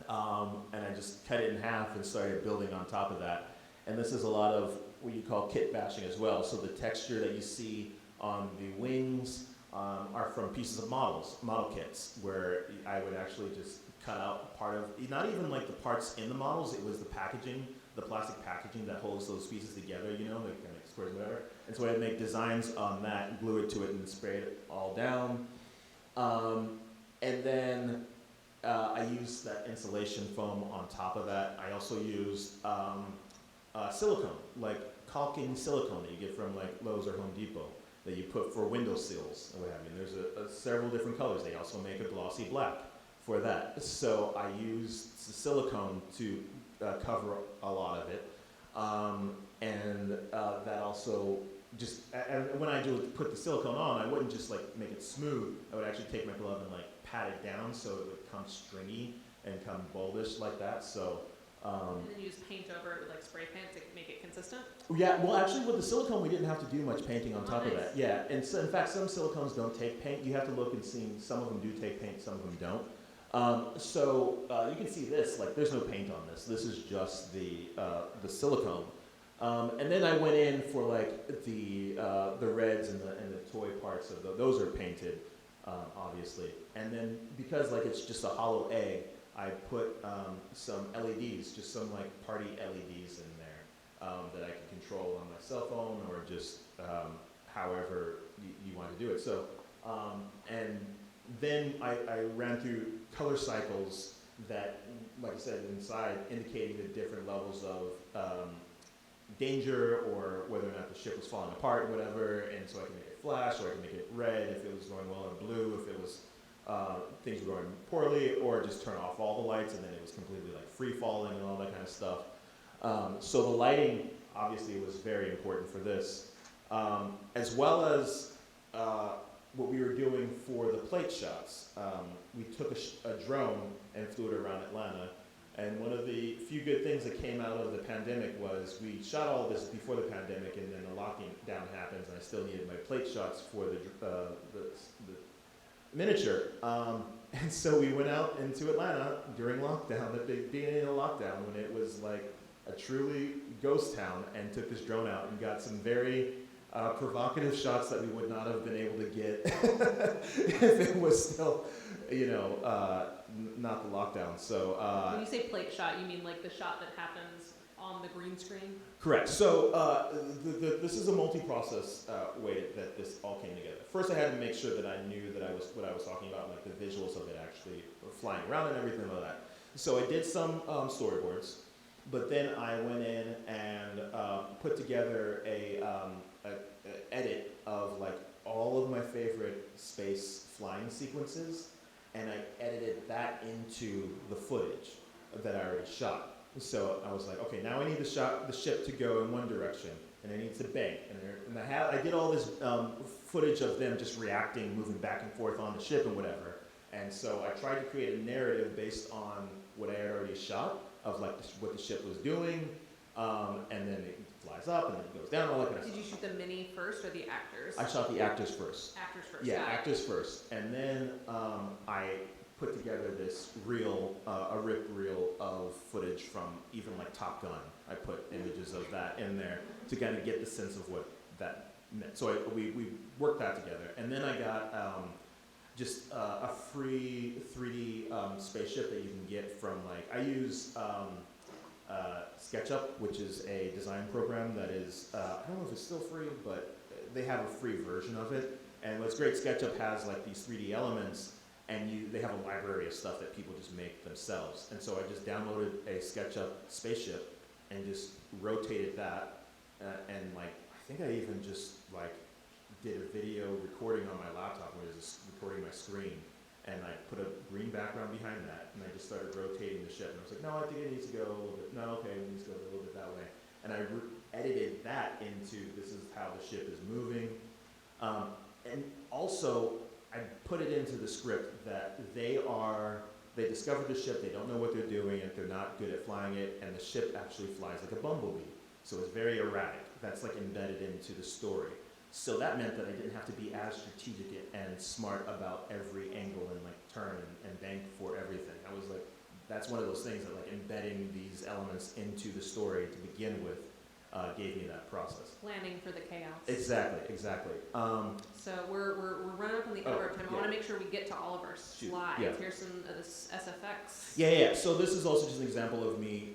And I just cut it in half and started building on top of that. And this is a lot of what you call kit bashing as well. So the texture that you see on the wings are from pieces of model kits, where I would actually just cut out part of, not even like the parts in the models, it was the packaging, the plastic packaging that holds those pieces together, you know, like kind of squares, whatever. And so I'd make designs on that, glue it to it, and spray it all down. And then I used that insulation foam on top of that. I also used silicone, like caulking silicone that you get from like Lowe's or Home Depot that you put for window sills and what have you. And there's several different colors. They also make a glossy black for that. So I used silicone to cover a lot of it. And that also just, and when I put the silicone on, I wouldn't just like make it smooth. I would actually take my glove and like pat it down so it would come stringy and come bulbish like that. So. And then you use paint over it with like spray paint to make it consistent? Yeah, well actually with the silicone we didn't have to do much painting on top of Nice. that. Yeah, and so in fact some silicones don't take paint. You have to look and see, some of them do take paint, some of them don't. So you can see this, like there's no paint on this. This is just the silicone. And then I went in for like the reds and the toy parts of those are painted, obviously. And then because like it's just a hollow egg, I put some LEDs, just some like party LEDs in there that I can control on my cell phone or just however you want to do it. So, and then I ran through color cycles that, like I said, inside indicating the different levels of danger or whether or not the ship was falling apart, whatever. And so I can make it flash, or I can make it red if it was going well, or blue if it was things were going poorly, or just turn off all the lights and then it was completely like free falling and all that kind of stuff. So the lighting obviously was very important for this, as well as what we were doing for the plate shots. We took a drone and flew it around Atlanta, and one of the few good things that came out of the pandemic was we shot all this before the pandemic, and then the lockdown happens and I still needed my plate shots for the miniature. And so we went out into Atlanta during lockdown, the beginning of the lockdown, when it was like a truly ghost town, and took this drone out and got some very provocative shots that we would not have been able to get if it was still, you know, not the lockdown. So When you say plate shot, you mean like the shot that happens on the green screen? correct. So this is a multi-process way that this all came together. First, I had to make sure that I knew that what I was talking about, like the visuals of it actually flying around and everything like that. So I did some storyboards, but then I went in and put together a edit of like all of my favorite space flying sequences, and I edited that into the footage that I already shot. So I was like, okay, now I need the ship to go in one direction, and I need to bank, and I did all this footage of them just reacting, moving back and forth on the ship and whatever. And so I tried to create a narrative based on what I had already shot of like what the ship was doing, and then it flies up and then it goes down, all that kind of stuff. Did you shoot the mini first or the actors? I shot the actors first. Actors first. Yeah, got it. actors first, and then I put together this reel, a rip reel of footage from even like Top Gun. I put images of that in there to kind of get the sense of what that meant. So we worked that together, and then I got just a free 3D spaceship that you can get from like, I use SketchUp, which is a design program that is, I don't know if it's still free, but they have a free version of it. And what's great, SketchUp has like these 3D elements, and they have a library of stuff that people just make themselves. And so I just downloaded a SketchUp spaceship and just rotated that, and like, I think I even just like did a video recording on my laptop where I was just recording my screen, and I put a green background behind that, and I just started rotating the ship, and I was like, no, I think it needs to go a little bit, no, okay, it needs to go a little bit that way. And I edited that into, this is how the ship is moving. And also, I put put it into the script that they discovered the ship, they don't know what they're doing, and they're not good at flying it, and the ship actually flies like a bumblebee. So it's very erratic. That's like embedded into the story. So that meant that I didn't have to be as strategic and smart about every angle and like turn and bank for everything. I was like, that's one of those things that like embedding these elements into the story to begin with gave me that process. Planning for the chaos. Exactly. So we're running up on the hour time. I yeah. want to make sure we get to all of our Shoot, slides. yeah. Here's some of this SFX. Yeah. So this is also just an example of me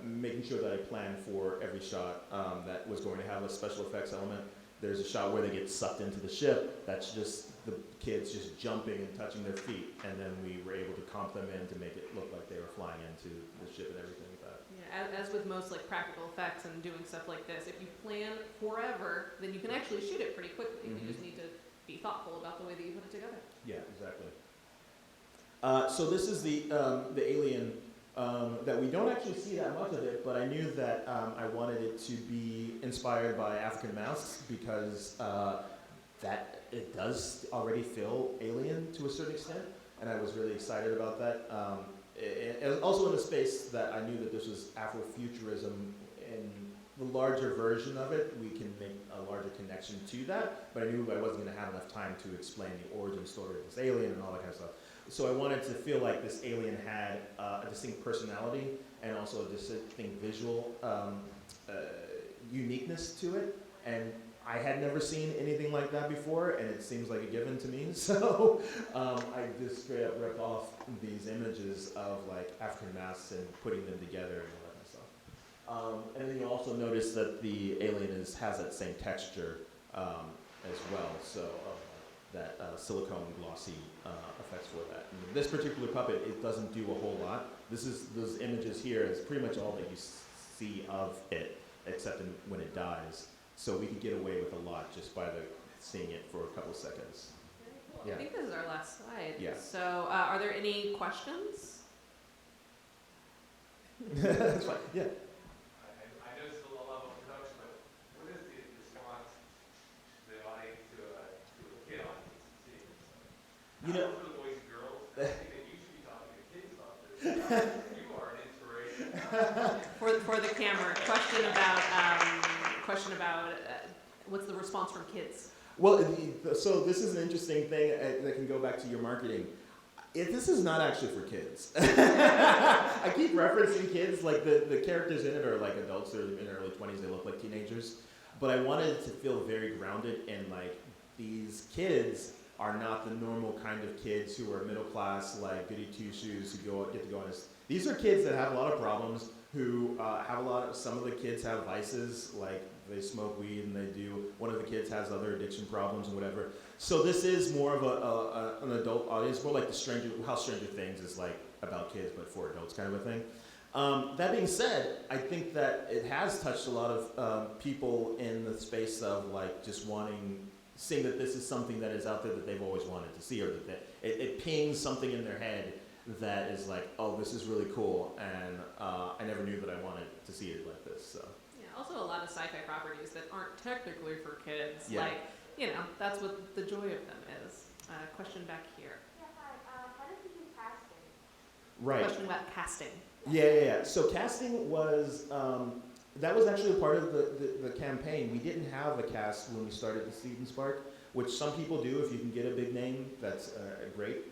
making sure that I plan for every shot that was going to have a special effects element. There's a shot where they get sucked into the ship. That's just the kids just jumping and touching their feet, and then we were able to comp them in to make it look like they were flying into the ship and everything like that. Yeah, as with most like practical effects and doing stuff like this, if you plan forever, then you can actually shoot it pretty quickly. You just need to be thoughtful about the way that you put it together. Yeah, exactly. So this is the alien that we don't actually see that much of it, but I knew that I wanted it to be inspired by African masks because that it does already feel alien to a certain extent, and I was really excited about that. It was also in a space that I knew that this was Afrofuturism. In the larger version of it, we can make a larger connection to that, but I knew I wasn't going to have enough time to explain the origin story of this alien and all that kind of stuff. So I wanted to feel like this alien had a distinct personality and also a distinct visual uniqueness to it. And I had never seen anything like that before, and it seems like a given to me. So I just straight up ripped off these images of like African masks and putting them together and all that kind of stuff. And then you also notice that the alien has that same texture as well. So that silicone glossy effects for that. And this particular puppet, it doesn't do a whole lot. Those images here is pretty much all that you see of it, except when it dies. So we could get away with a lot just by seeing it for a couple seconds. Very cool. Yeah. I think this is our last slide. Yeah. So are there any questions? That's fine. Yeah. I noticed the level of production, but what is the response to the audience to a kid audience seeing this? You know, For the boys and girls, I think that you should be talking to kids about this. You are an inspiration. For the camera, question about what's the response from kids? well, so this is an interesting thing that can go back to your marketing. This is not actually for kids. I keep referencing kids, like the characters in it are like adults, they're in their early 20s, they look like teenagers. But I wanted it to feel very grounded and like these kids are not the normal kind of kids who are middle class, like goody two-shoes who get to go on this. These are kids that have a lot of problems, who some of the kids have vices, like they smoke weed and they do, one of the kids has other addiction problems and whatever. So this is more of an adult audience, more like how Stranger Things is like about kids but for adults kind of a thing. That being said, I think that it has touched a lot of people in the space of like just seeing that this is something that is out there that they've always wanted to see, or that it pings something in their head that is like, oh, this is really cool, and I never knew that I wanted to see it like this. So. Yeah, also a lot of sci-fi properties that aren't technically for kids. Yeah. Like, that's what the joy of them is. Question back here. Yeah, hi. How did you do casting? Right. Question about casting. Yeah. So casting was that was actually a part of the campaign. We didn't have a cast when we started the Seed and Spark, which some people do. If you can get a big name, that's great.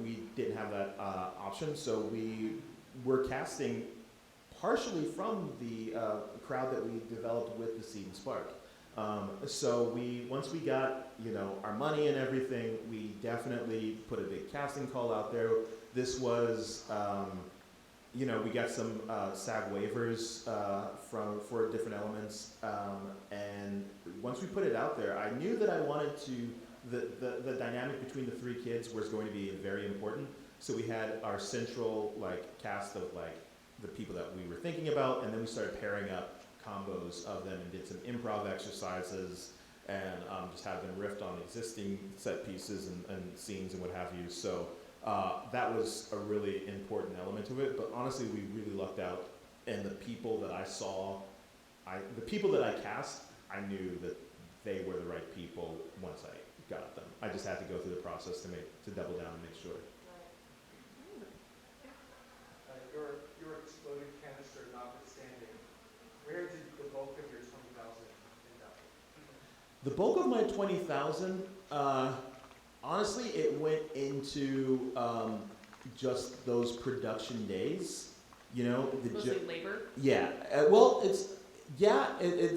We didn't have that option, so we were casting partially from the crowd that we developed with the Seed and Spark. So once we got our money and everything, we definitely put a big casting call out there. This was we got some SAG waivers for different elements, and once we put it out there, I knew that I wanted to. The dynamic between the three kids was going to be very important. So we had our central cast of the people that we were thinking about, and then we started pairing up combos of them and did some improv exercises and just had them riff on existing set pieces and scenes and what have you. So that was a really important element of it. But honestly, we really lucked out, and the people that I saw, the people that I cast, I knew that they were the right people once I got them. I just had to go through the process to double down and make sure. Your exploded canister notwithstanding, where did the bulk of your 20,000 end up? The bulk of my 20,000, honestly, it went into just those production days. You know, Mostly labor. Yeah.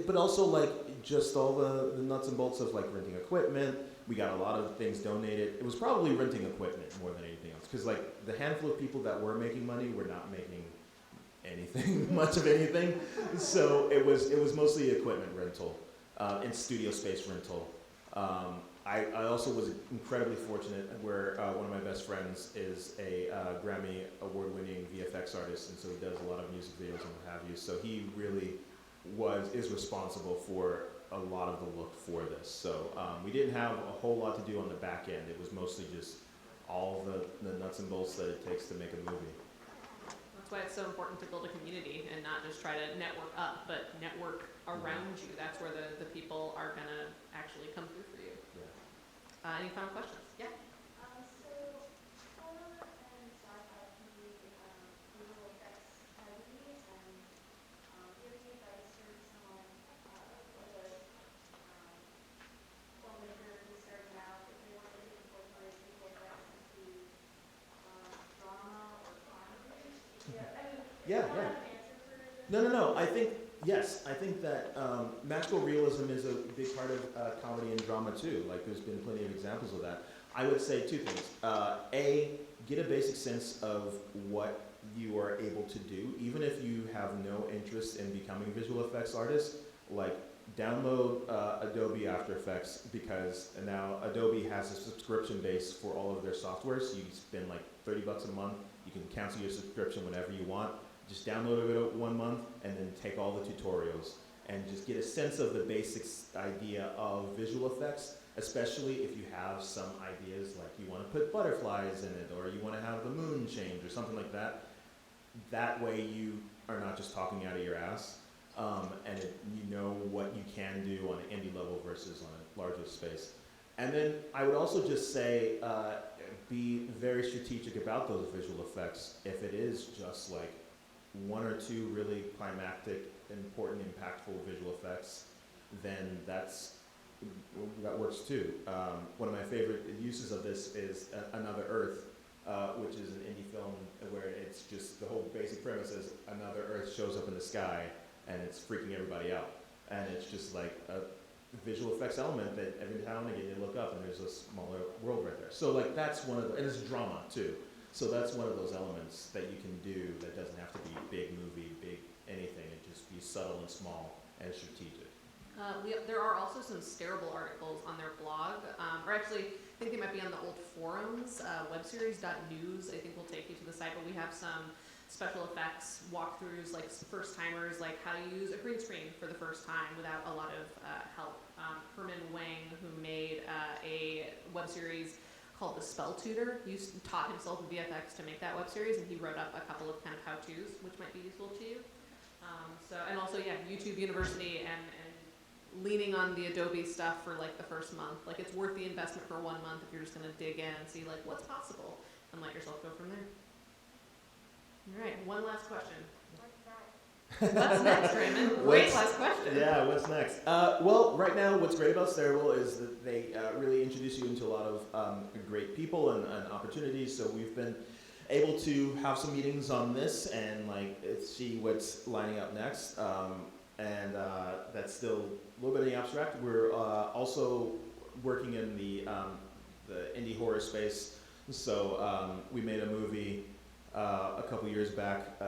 But also like just all the nuts and bolts of like renting equipment. We got a lot of things donated. It was probably renting equipment more than anything else, because like the handful of people that were making money were not making anything, much of anything. So it was mostly equipment rental and studio space rental. I also was incredibly fortunate where one of my best friends is a Grammy award-winning VFX artist, and so he does a lot of music videos and what have you. So he really is responsible for a lot of the look for this. So we didn't have a whole lot to do on the back end. It was mostly just all the nuts and bolts that it takes to make a movie. That's why it's so important to build a community and not just try to network up, but network around you. That's where the people are going to actually come through for you. Yeah. Any final questions? Yeah. So horror and sci-fi can be visual effects heavy, and do you have any advice for someone like a filmmaker who's starting out if they want to incorporate visual effects into drama or comedy? Yeah, I mean, Yeah, is yeah. that an answer for this? No. I think, yes, I think that magical realism is a big part of comedy and drama too. Like there's been plenty of examples of that. I would say two things. A, get a basic sense of what you are able to do, even if you have no interest in becoming a visual effects artist. Like download Adobe After Effects, because now Adobe has a subscription base for all of their software, so you spend like $30 a month. You can cancel your subscription whenever you want. Just download it 1 month and then take all the tutorials and just get a sense of the basic idea of visual effects, especially if you have some ideas like you want to put butterflies in it or you want to have the moon change or something like that. That way you are not just talking out of your ass, and you know what you can do on an indie level versus on a larger space. And then I would also just say be very strategic about those visual effects. If it is just like 1 or 2 really climactic, important, impactful visual effects, then that works too. One of my favorite uses of this is Another Earth, which is an indie film where it's just the whole basic premise is another Earth shows up in the sky and it's freaking everybody out. And it's just like a visual effects element that every now and again you look up and there's a smaller world right there. So like that's one of the, and it's drama too. So that's one of those elements that you can do that doesn't have to be big movie, big anything. It just be subtle and small and strategic. There are also some Stareable articles on their blog, or actually, I think they might be on the old forums. Webseries.news, I think will take you to the site, but we have some special effects walkthroughs, like first timers, like how to use a green screen for the first time without a lot of help. Herman Wang, who made a web series called The Spell Tutor, taught himself VFX to make that web series, and he wrote up a couple of kind of how-tos, which might be useful to you. And also, yeah, YouTube University and leaning on the Adobe stuff for like the first month. Like it's worth the investment for 1 month if you're just gonna dig in and see like what's possible and let yourself go from there. All right, one last question. What's next, Raymond? Great last question. Yeah, what's next? Well, right now, what's great about Stareable is that they really introduce you into a lot of great people and opportunities. So we've been able to have some meetings on this and like see what's lining up next. And that's still a little bit in the abstract. We're also working in the indie horror space. So we made a movie a couple years back.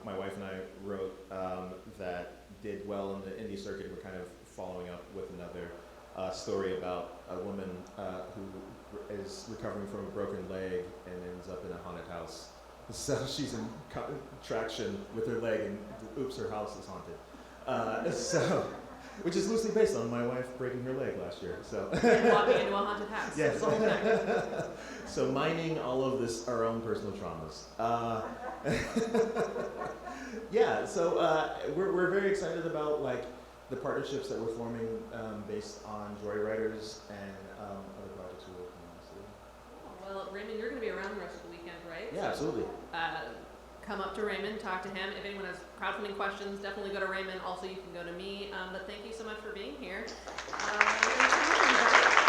My wife and I wrote that did well in the indie circuit. We're kind of following up with another story about a woman who is recovering from a broken leg and ends up in a haunted house. So she's in traction with her leg and oops, her house is haunted. Which is loosely based on my wife breaking her leg last year. So and walking into a haunted house. Yes. So mining all of this, our own personal traumas. Yeah. So we're very excited about like the partnerships that we're forming based on Joyriders and other projects we're working on. So, Well, Raymond, you're going to be around the rest of the weekend, right? yeah, absolutely. Come up to Raymond, talk to him. If anyone has crowdfunding questions, definitely go to Raymond. Also, you can go to me. But thank you so much for being here. Thanks for having me, guys.